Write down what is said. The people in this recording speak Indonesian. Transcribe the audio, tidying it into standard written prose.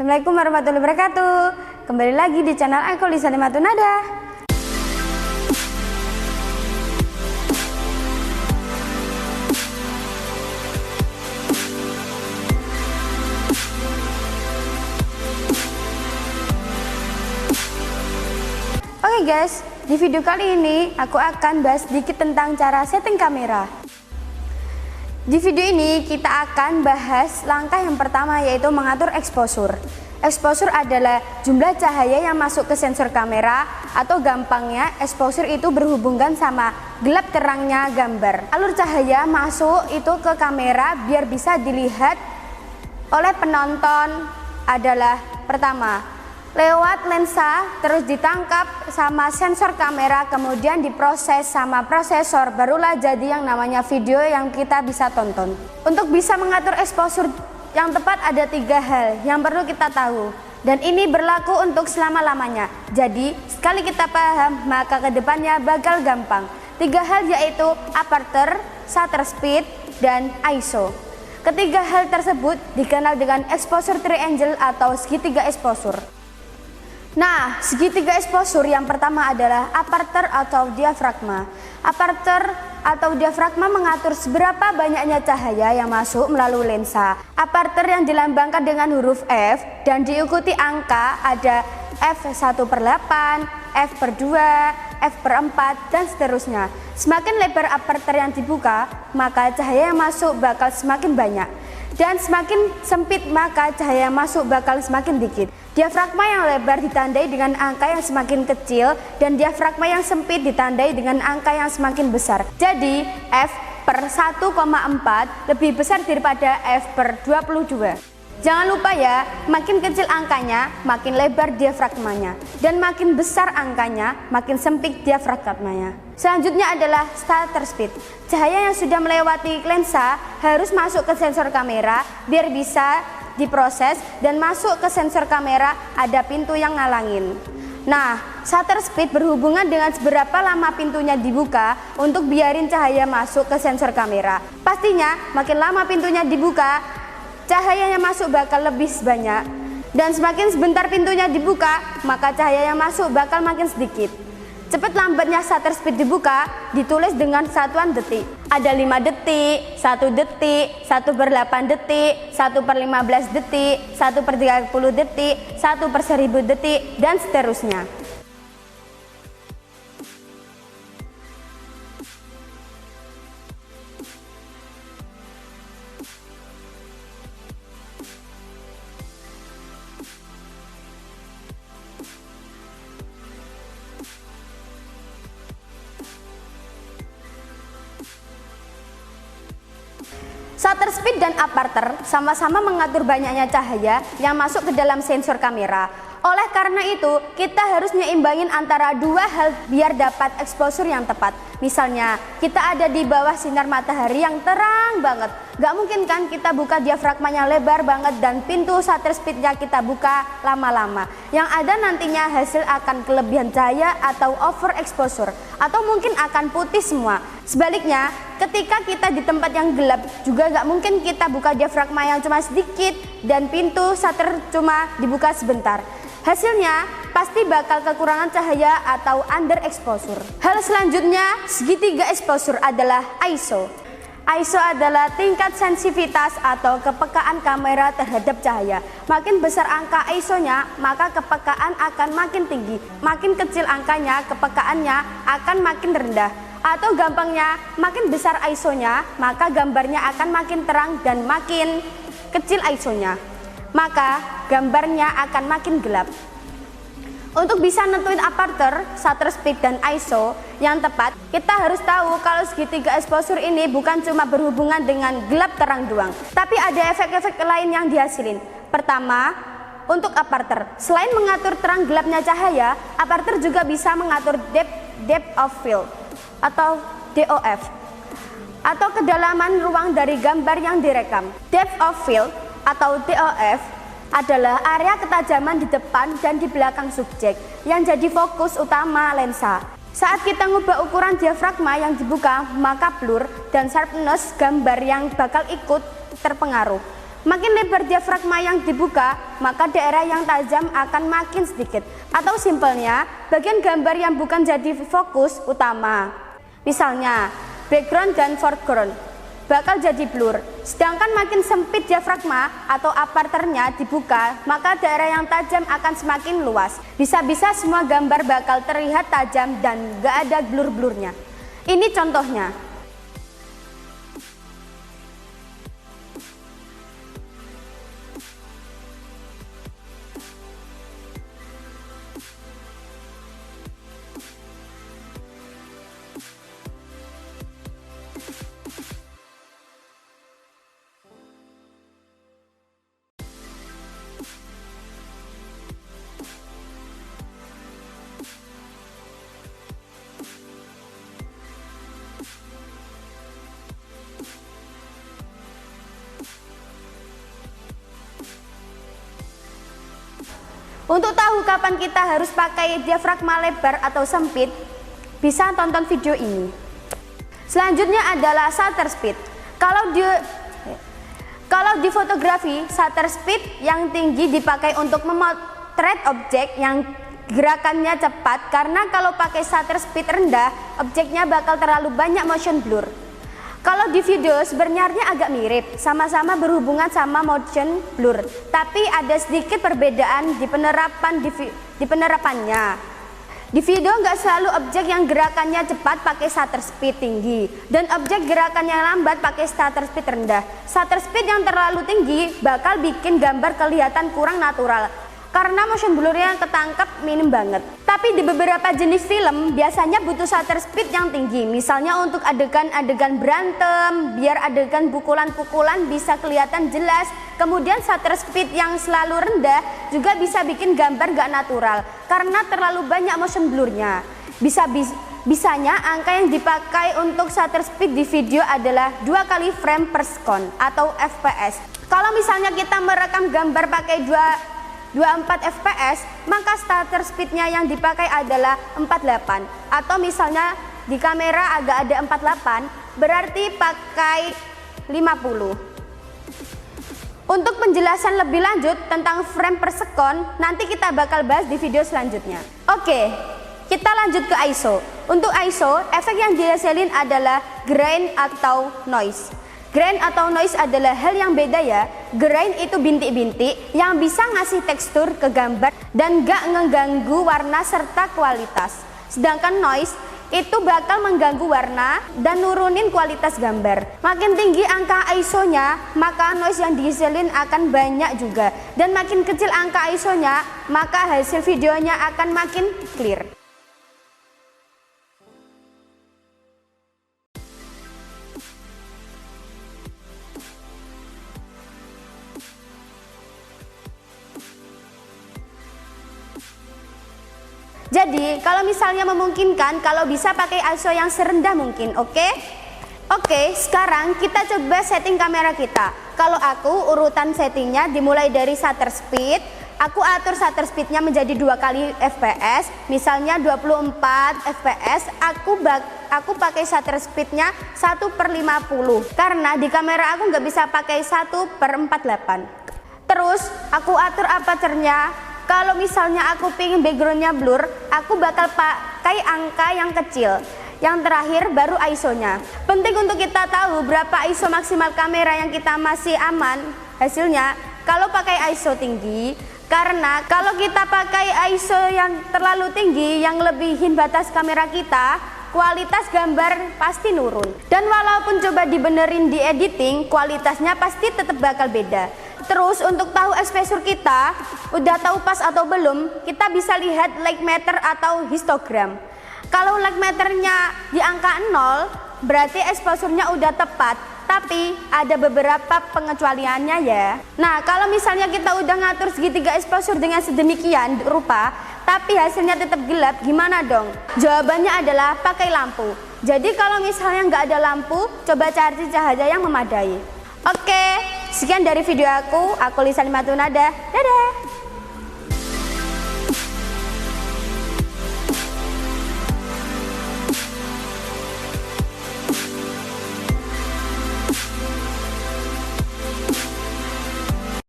Assalamualaikum warahmatullahi wabarakatuh. Kembali lagi di channel aku Lisa Limatun Nada. Oke guys, di video kali ini aku akan bahas sedikit tentang cara setting kamera. Di video ini kita akan bahas langkah yang pertama, yaitu mengatur exposure. Exposure adalah jumlah cahaya yang masuk ke sensor kamera, atau gampangnya exposure itu berhubungan sama gelap terangnya gambar. Alur cahaya masuk itu ke kamera biar bisa dilihat oleh penonton adalah pertama, lewat lensa, terus ditangkap sama sensor kamera, kemudian diproses sama prosesor, barulah jadi yang namanya video yang kita bisa tonton. Untuk bisa mengatur exposure yang tepat ada 3 hal yang perlu kita tahu, dan ini berlaku untuk selama-lamanya. Jadi sekali kita paham, maka kedepannya bakal gampang. 3 hal yaitu aperture, shutter speed, dan ISO. Ketiga hal tersebut dikenal dengan exposure triangle atau segitiga exposure. Nah, segitiga exposure yang pertama adalah aperture atau diafragma. Aperture atau diafragma mengatur seberapa banyaknya cahaya yang masuk melalui lensa. Aperture yang dilambangkan dengan huruf F dan diikuti angka ada f1/8, f/2, f/4, dan seterusnya. Semakin lebar aperture yang dibuka, maka cahaya yang masuk bakal semakin banyak. Dan semakin sempit, maka cahaya yang masuk bakal semakin dikit. Diafragma yang lebar ditandai dengan angka yang semakin kecil, dan diafragma yang sempit ditandai dengan angka yang semakin besar. Jadi f/1,4 lebih besar daripada f/22. Jangan lupa ya, makin kecil angkanya makin lebar diafragmanya, dan makin besar angkanya makin sempit diafragmanya. Selanjutnya adalah shutter speed. Cahaya yang sudah melewati lensa harus masuk ke sensor kamera biar bisa diproses, dan masuk ke sensor kamera ada pintu yang ngalangin. Nah, shutter speed berhubungan dengan seberapa lama pintunya dibuka untuk biarin cahaya masuk ke sensor kamera. Pastinya makin lama pintunya dibuka, cahaya yang masuk bakal lebih banyak, dan semakin sebentar pintunya dibuka, maka cahaya yang masuk bakal makin sedikit. Cepat lambatnya shutter speed dibuka ditulis dengan satuan detik. Ada 5 detik, 1 detik, 1/8 detik, 1/15 detik, 1/30 detik, 1/1000 detik, dan seterusnya. Shutter speed dan aperture sama-sama mengatur banyaknya cahaya yang masuk ke dalam sensor kamera. Oleh karena itu, kita harus nyeimbangin antara 2 hal biar dapat exposure yang tepat. Misalnya, kita ada di bawah sinar matahari yang terang banget. Gak mungkin kan kita buka diafragmanya lebar banget dan pintu shutter speednya kita buka lama-lama. Yang ada nantinya hasil akan kelebihan cahaya atau overexposure, atau mungkin akan putih semua. Sebaliknya, ketika kita di tempat yang gelap juga gak mungkin kita buka diafragma yang cuma sedikit dan pintu shutter cuma dibuka sebentar. Hasilnya pasti bakal kekurangan cahaya atau underexposure. Hal selanjutnya, segitiga exposure adalah ISO. ISO adalah tingkat sensitivitas atau kepekaan kamera terhadap cahaya. Makin besar angka ISO-nya, maka kepekaan akan makin tinggi. Makin kecil angkanya, kepekaannya akan makin rendah. Atau gampangnya, makin besar ISO-nya, maka gambarnya akan makin terang, dan makin kecil ISO-nya, maka gambarnya akan makin gelap. Untuk bisa nentuin aperture, shutter speed, dan ISO yang tepat, kita harus tahu kalau segitiga exposure ini bukan cuma berhubungan dengan gelap terang doang, tapi ada efek-efek lain yang dihasilin. Pertama, untuk aperture, selain mengatur terang gelapnya cahaya, aperture juga bisa mengatur depth of field atau DOF, atau kedalaman ruang dari gambar yang direkam. Depth of field atau DOF adalah area ketajaman di depan dan di belakang subjek yang jadi fokus utama lensa. Saat kita ngubah ukuran diafragma yang dibuka, maka blur dan sharpness gambar yang bakal ikut terpengaruh. Makin lebar diafragma yang dibuka, maka daerah yang tajam akan makin sedikit. Atau simpelnya, bagian gambar yang bukan jadi fokus utama. Misalnya, background dan foreground bakal jadi blur. Sedangkan makin sempit diafragma atau aperternya dibuka, maka daerah yang tajam akan semakin luas. Bisa-bisa semua gambar bakal terlihat tajam dan gak ada blur-blurnya. Ini contohnya. Untuk tahu kapan kita harus pakai diafragma lebar atau sempit, bisa tonton video ini. Selanjutnya adalah shutter speed. Kalau di fotografi, shutter speed yang tinggi dipakai untuk memotret objek yang gerakannya cepat, karena kalau pakai shutter speed rendah, objeknya bakal terlalu banyak motion blur. Kalau di video sebenarnya agak mirip, sama-sama berhubungan sama motion blur, tapi ada sedikit perbedaan di penerapannya. Di video nggak selalu objek yang gerakannya cepat pakai shutter speed tinggi, dan objek gerakannya lambat pakai shutter speed rendah. Shutter speed yang terlalu tinggi bakal bikin gambar kelihatan kurang natural, karena motion blurnya yang ketangkep minim banget. Tapi di beberapa jenis film biasanya butuh shutter speed yang tinggi, misalnya untuk adegan-adegan berantem, biar adegan pukulan-pukulan bisa kelihatan jelas. Kemudian shutter speed yang selalu rendah juga bisa bikin gambar gak natural, karena terlalu banyak motion blurnya. Bisanya angka yang dipakai untuk shutter speed di video adalah 2 kali frame per second atau FPS. Kalau misalnya kita merekam gambar pakai 24 fps, maka shutter speednya yang dipakai adalah 48, atau misalnya di kamera agak ada 48, berarti pakai 50. Untuk penjelasan lebih lanjut tentang frame per second, nanti kita bakal bahas di video selanjutnya. Oke, kita lanjut ke ISO. Untuk ISO, efek yang dihasilin adalah grain atau noise. Grain atau noise adalah hal yang beda ya. Grain itu bintik-bintik yang bisa ngasih tekstur ke gambar dan gak ngeganggu warna serta kualitas. Sedangkan noise itu bakal mengganggu warna dan nurunin kualitas gambar. Makin tinggi angka ISO-nya, maka noise yang dihasilin akan banyak juga. Dan makin kecil angka ISO-nya, maka hasil videonya akan makin clear. Jadi, kalau misalnya memungkinkan, kalau bisa pakai ISO yang serendah mungkin, oke? Oke, sekarang kita coba setting kamera kita. Kalau aku, urutan settingnya dimulai dari shutter speed. Aku atur shutter speednya menjadi 2 kali fps, misalnya 24 fps. Aku pakai shutter speednya 1/50, karena di kamera aku nggak bisa pakai 1/48. Terus, aku atur aperture-nya. Kalau misalnya aku pingin backgroundnya blur, aku bakal pakai angka yang kecil. Yang terakhir baru ISO-nya. Penting untuk kita tahu berapa ISO maksimal kamera yang kita masih aman hasilnya kalau pakai ISO tinggi. Karena kalau kita pakai ISO yang terlalu tinggi, yang lebihin batas kamera kita, kualitas gambar pasti nurun. Dan walaupun coba dibenerin di editing, kualitasnya pasti tetap bakal beda. Terus untuk tahu exposure kita udah tahu pas atau belum, kita bisa lihat like meter atau histogram. Kalau like meternya di angka 0, berarti exposure-nya udah tepat. Tapi ada beberapa pengecualiannya ya. Nah, kalau misalnya kita udah ngatur segitiga exposure dengan sedemikian rupa, tapi hasilnya tetap gelap, gimana dong? Jawabannya adalah pakai lampu. Jadi kalau misalnya nggak ada lampu, coba cari cahaya yang memadai. Oke, sekian dari video aku Lisan Matunada. Dadah!